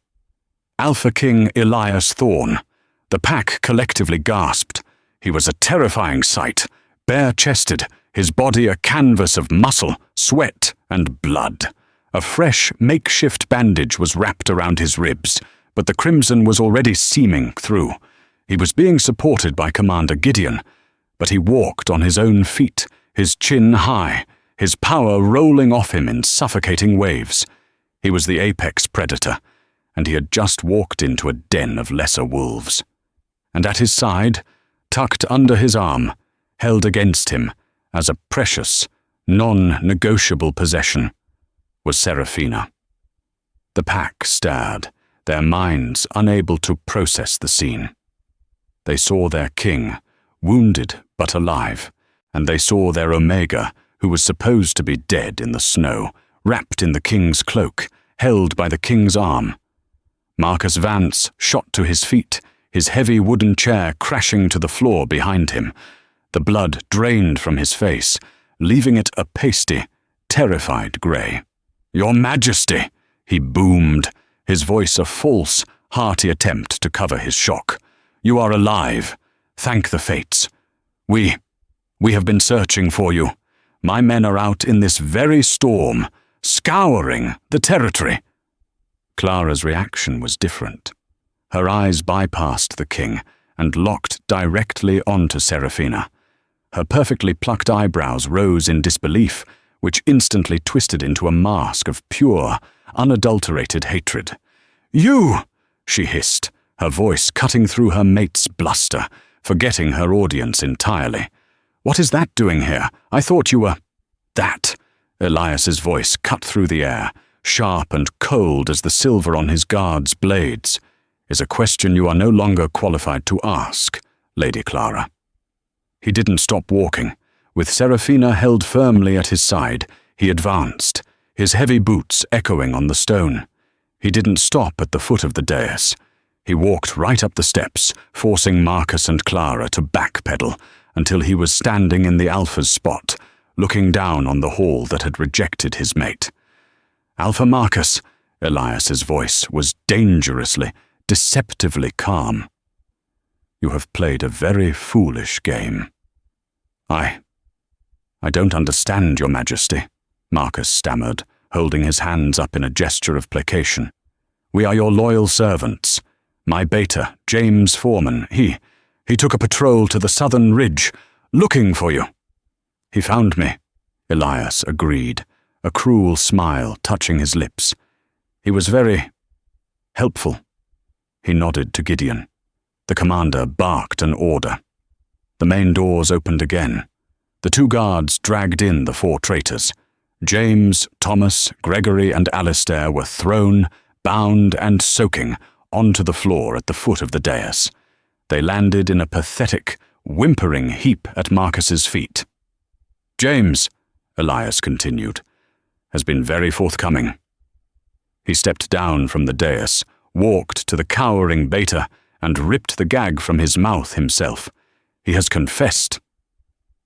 Alpha King Elias Thorne. The pack collectively gasped. He was a terrifying sight, bare-chested, his body a canvas of muscle, sweat, and blood. A fresh, makeshift bandage was wrapped around his ribs, but the crimson was already seaming through. He was being supported by Commander Gideon, but he walked on his own feet, his chin high, his power rolling off him in suffocating waves. He was the apex predator, and he had just walked into a den of lesser wolves. And at his side, tucked under his arm, held against him as a precious, non-negotiable possession, was Seraphina. The pack stared, their minds unable to process the scene. They saw their king, wounded but alive, and they saw their Omega, who was supposed to be dead in the snow, wrapped in the king's cloak, held by the king's arm. Marcus Vance shot to his feet, his heavy wooden chair crashing to the floor behind him. The blood drained from his face, leaving it a pasty, terrified grey. "Your Majesty!" he boomed, his voice a false, hearty attempt to cover his shock. "You are alive. Thank the fates. We have been searching for you. My men are out in this very storm, scouring the territory." Clara's reaction was different. Her eyes bypassed the king and locked directly onto Seraphina. Her perfectly plucked eyebrows rose in disbelief, which instantly twisted into a mask of pure, unadulterated hatred. "You!" she hissed, her voice cutting through her mate's bluster, forgetting her audience entirely. "What is that doing here? I thought you were—" "That," Elias's voice cut through the air, sharp and cold as the silver on his guard's blades, is a question you are no longer qualified to ask, Lady Clara. He didn't stop walking. With Seraphina held firmly at his side, he advanced, his heavy boots echoing on the stone. He didn't stop at the foot of the dais. He walked right up the steps, forcing Marcus and Clara to backpedal until he was standing in the Alpha's spot, looking down on the hall that had rejected his mate. "Alpha Marcus," Elias's voice was dangerously, deceptively calm. "You have played a very foolish game." I don't understand, Your Majesty," Marcus stammered, holding his hands up in a gesture of placation. "We are your loyal servants. My beta, James Foreman, he took a patrol to the southern ridge, looking for you." "He found me," Elias agreed, a cruel smile touching his lips. "He was very helpful." He nodded to Gideon. The commander barked an order. The main doors opened again. The two guards dragged in the 4 traitors. James, Thomas, Gregory, and Alistair were thrown, bound and soaking, onto the floor at the foot of the dais. They landed in a pathetic, whimpering heap at Marcus's feet. "James," Elias continued, "has been very forthcoming." He stepped down from the dais, walked to the cowering beta, and ripped the gag from his mouth himself. "He has confessed."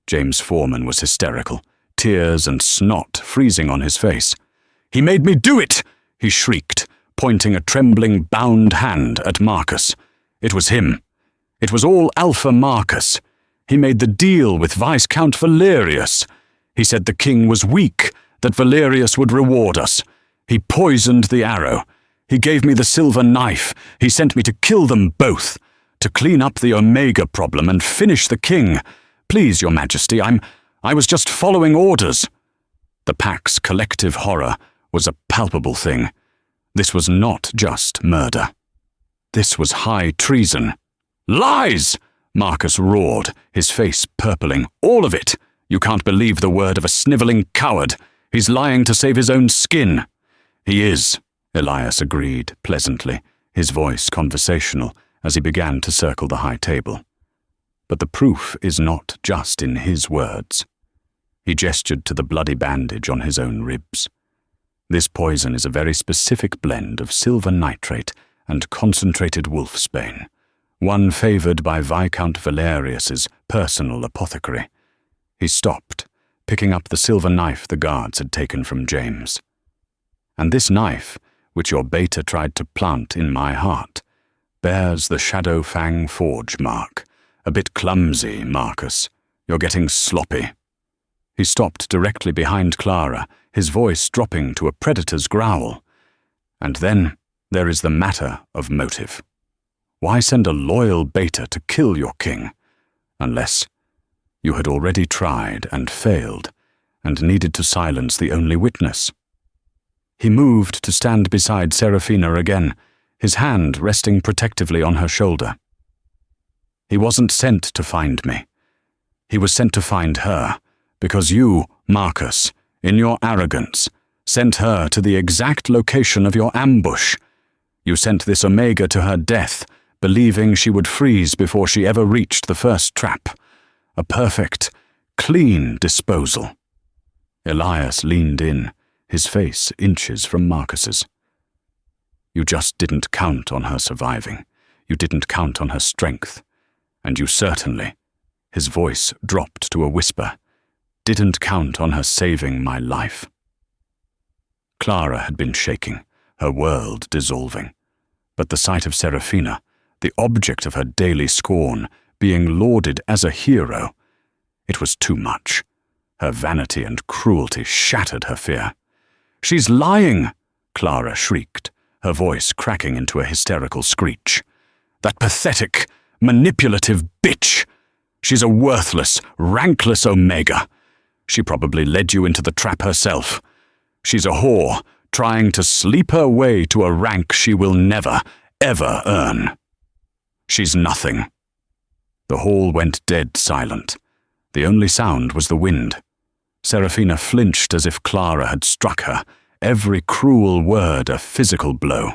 James Foreman was hysterical, tears and snot freezing on his face. "He made me do it!" he shrieked, pointing a trembling, bound hand at Marcus. It was him. It was all Alpha Marcus. He made the deal with Viscount Valerius. He said the king was weak, that Valerius would reward us. He poisoned the arrow. He gave me the silver knife. He sent me to kill them both, to clean up the Omega problem and finish the king. Please, Your Majesty, I was just following orders." The pack's collective horror was a palpable thing. This was not just murder. This was high treason. "Lies!" Marcus roared, his face purpling. "All of it! You can't believe the word of a snivelling coward. He's lying to save his own skin." "He is," Elias agreed pleasantly, his voice conversational, as he began to circle the high table. "But the proof is not just in his words." He gestured to the bloody bandage on his own ribs. "This poison is a very specific blend of silver nitrate and concentrated wolfsbane, one favoured by Viscount Valerius's personal apothecary." He stopped, picking up the silver knife the guards had taken from James. "And this knife, which your beta tried to plant in my heart, bears the Shadow Fang forge mark. A bit clumsy, Marcus. You're getting sloppy." He stopped directly behind Clara, his voice dropping to a predator's growl. "And then there is the matter of motive. Why send a loyal beta to kill your king, unless you had already tried and failed, and needed to silence the only witness?" He moved to stand beside Seraphina again, his hand resting protectively on her shoulder. "He wasn't sent to find me. He was sent to find her, because you, Marcus, in your arrogance, sent her to the exact location of your ambush. You sent this Omega to her death, believing she would freeze before she ever reached the first trap. A perfect, clean disposal." Elias leaned in, his face inches from Marcus's. "You just didn't count on her surviving. You didn't count on her strength. And you certainly," his voice dropped to a whisper, "didn't count on her saving my life." Clara had been shaking, her world dissolving. But the sight of Seraphina, the object of her daily scorn, being lauded as a hero, it was too much. Her vanity and cruelty shattered her fear. "She's lying!" Clara shrieked, her voice cracking into a hysterical screech. "That pathetic, manipulative bitch! She's a worthless, rankless Omega. She probably led you into the trap herself. She's a whore, trying to sleep her way to a rank she will never, ever earn. She's nothing." The hall went dead silent. The only sound was the wind. Seraphina flinched as if Clara had struck her, every cruel word a physical blow.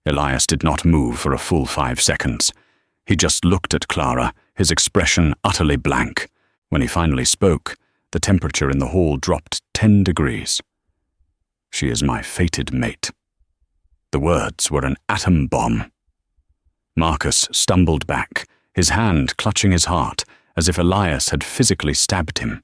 Elias did not move for a full 5 seconds. He just looked at Clara, his expression utterly blank. When he finally spoke, the temperature in the hall dropped 10 degrees. "She is my fated mate." The words were an atom bomb. Marcus stumbled back, his hand clutching his heart, as if Elias had physically stabbed him.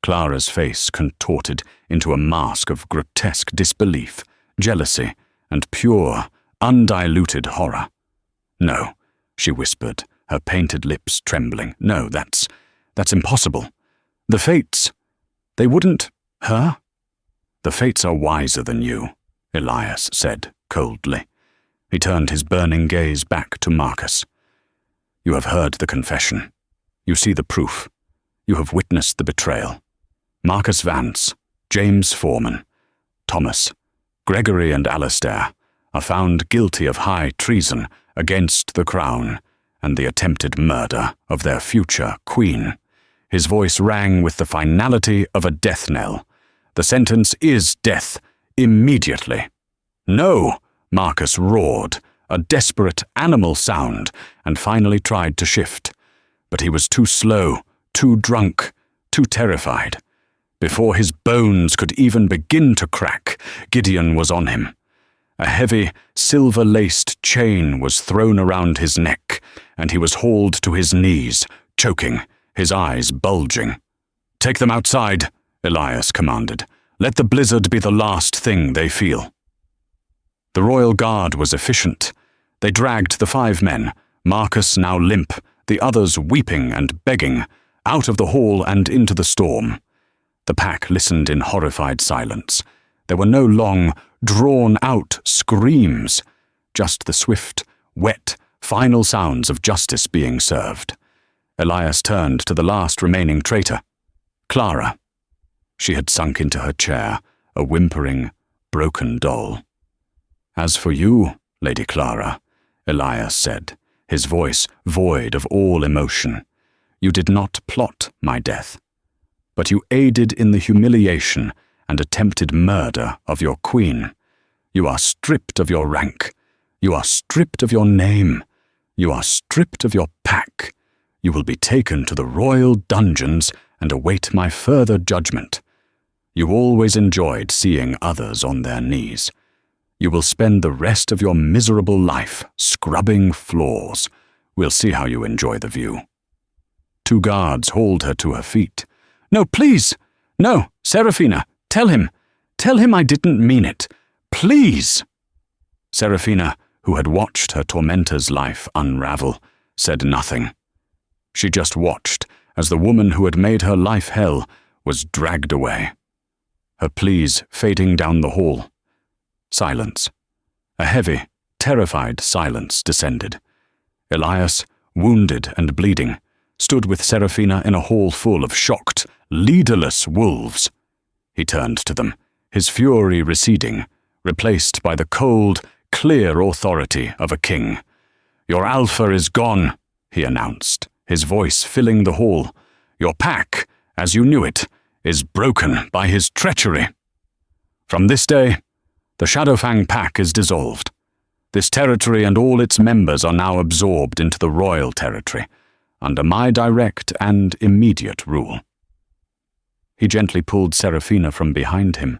Clara's face contorted into a mask of grotesque disbelief, jealousy, and pure, undiluted horror. "No," she whispered, her painted lips trembling. "No, that's impossible. The fates, they wouldn't, her?" "The fates are wiser than you," Elias said coldly. He turned his burning gaze back to Marcus. "You have heard the confession. You see the proof. You have witnessed the betrayal. Marcus Vance, James Foreman, Thomas, Gregory and Alastair are found guilty of high treason against the crown and the attempted murder of their future queen." His voice rang with the finality of a death knell. "The sentence is death, immediately." "No!" Marcus roared, a desperate animal sound, and finally tried to shift. But he was too slow, too drunk, too terrified. Before his bones could even begin to crack, Gideon was on him. A heavy, silver-laced chain was thrown around his neck, and he was hauled to his knees, choking, his eyes bulging. "Take them outside," Elias commanded. "Let the blizzard be the last thing they feel." The royal guard was efficient. They dragged the 5 men, Marcus now limp, the others weeping and begging, out of the hall and into the storm. The pack listened in horrified silence. There were no long, drawn-out screams, just the swift, wet, final sounds of justice being served. Elias turned to the last remaining traitor, Clara. She had sunk into her chair, a whimpering, broken doll. "As for you, Lady Clara," Elias said, his voice void of all emotion, "you did not plot my death, but you aided in the humiliation and attempted murder of your queen. You are stripped of your rank. You are stripped of your name. You are stripped of your pack. You will be taken to the royal dungeons and await my further judgment. You always enjoyed seeing others on their knees. You will spend the rest of your miserable life scrubbing floors. We'll see how you enjoy the view." 2 guards hauled her to her feet. "No, please! No, Serafina, tell him I didn't mean it. Please!" Serafina, who had watched her tormentor's life unravel, said nothing. She just watched as the woman who had made her life hell was dragged away. Her pleas fading down the hall. Silence. A heavy, terrified silence descended. Elias, wounded and bleeding, stood with Serafina in a hall full of shocked, leaderless wolves. He turned to them, his fury receding, replaced by the cold, clear authority of a king. "Your alpha is gone," he announced, his voice filling the hall. "Your pack, as you knew it, is broken by his treachery. From this day, the Shadowfang pack is dissolved. This territory and all its members are now absorbed into the royal territory, under my direct and immediate rule." He gently pulled Serafina from behind him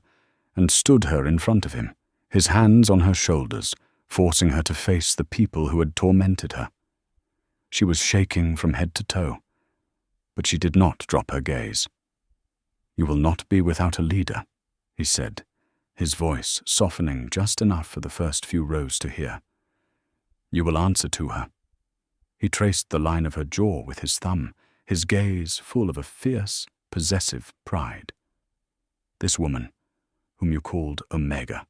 and stood her in front of him, his hands on her shoulders, forcing her to face the people who had tormented her. She was shaking from head to toe, but she did not drop her gaze. "You will not be without a leader," he said, his voice softening just enough for the first few rows to hear. "You will answer to her." He traced the line of her jaw with his thumb, his gaze full of a fierce, possessive pride. "This woman, whom you called Omega,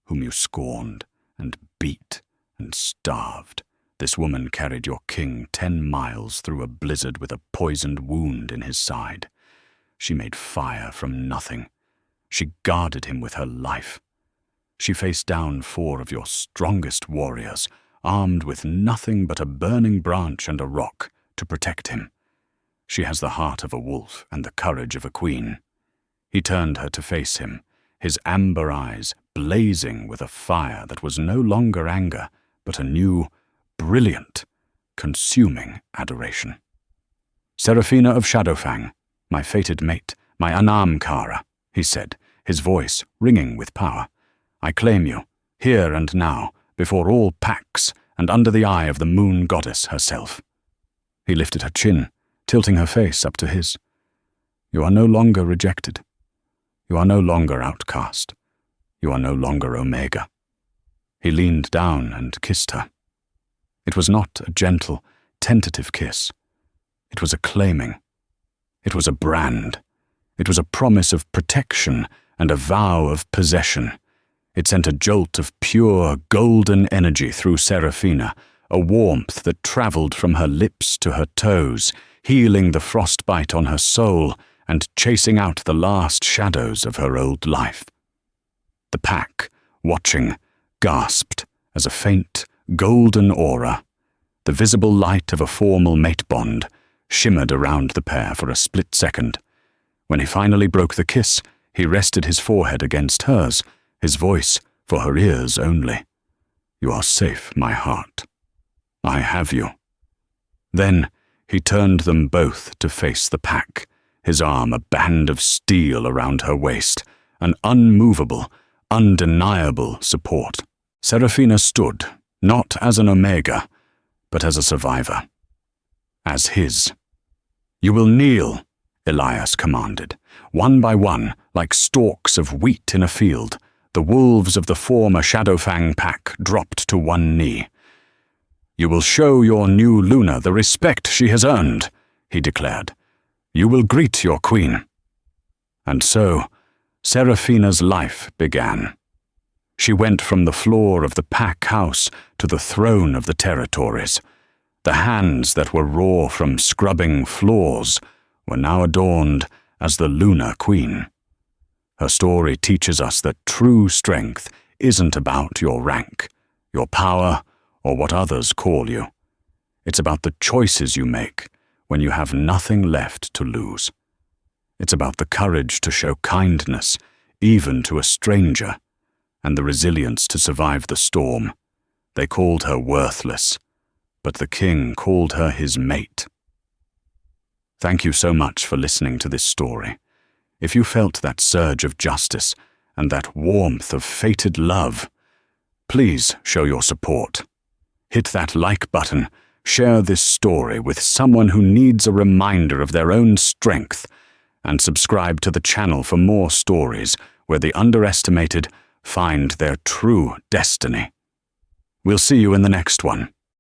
whom you scorned and beat and starved, this woman carried your king 10 miles through a blizzard with a poisoned wound in his side. She made fire from nothing. She guarded him with her life. She faced down 4 of your strongest warriors, armed with nothing but a burning branch and a rock to protect him. She has the heart of a wolf and the courage of a queen." He turned her to face him, his amber eyes blazing with a fire that was no longer anger, but a new, brilliant, consuming adoration. "Seraphina of Shadowfang, my fated mate, my Anamkara," he said, his voice ringing with power. "I claim you, here and now, before all packs and under the eye of the moon goddess herself." He lifted her chin, tilting her face up to his. "You are no longer rejected. You are no longer outcast. You are no longer Omega." He leaned down and kissed her. It was not a gentle, tentative kiss. It was a claiming. It was a brand. It was a promise of protection and a vow of possession. It sent a jolt of pure, golden energy through Seraphina, a warmth that traveled from her lips to her toes, healing the frostbite on her soul and chasing out the last shadows of her old life. The pack, watching, gasped as a faint, golden aura, the visible light of a formal mate bond, shimmered around the pair for a split second. When he finally broke the kiss, he rested his forehead against hers, his voice for her ears only. "You are safe, my heart. I have you." Then he turned them both to face the pack, his arm a band of steel around her waist, an unmovable, undeniable support. Seraphina stood, not as an Omega, but as a survivor. As his. "You will kneel," Elias commanded. One by one, like stalks of wheat in a field, the wolves of the former Shadowfang pack dropped to one knee. "You will show your new Luna the respect she has earned," he declared. "You will greet your queen." And so, Seraphina's life began. She went from the floor of the pack house to the throne of the territories. The hands that were raw from scrubbing floors were now adorned as the Luna Queen. Her story teaches us that true strength isn't about your rank, your power, or what others call you. It's about the choices you make when you have nothing left to lose. It's about the courage to show kindness, even to a stranger, and the resilience to survive the storm. They called her worthless, but the king called her his mate. Thank you so much for listening to this story. If you felt that surge of justice and that warmth of fated love, please show your support. Hit that like button, share this story with someone who needs a reminder of their own strength, and subscribe to the channel for more stories where the underestimated find their true destiny. We'll see you in the next one.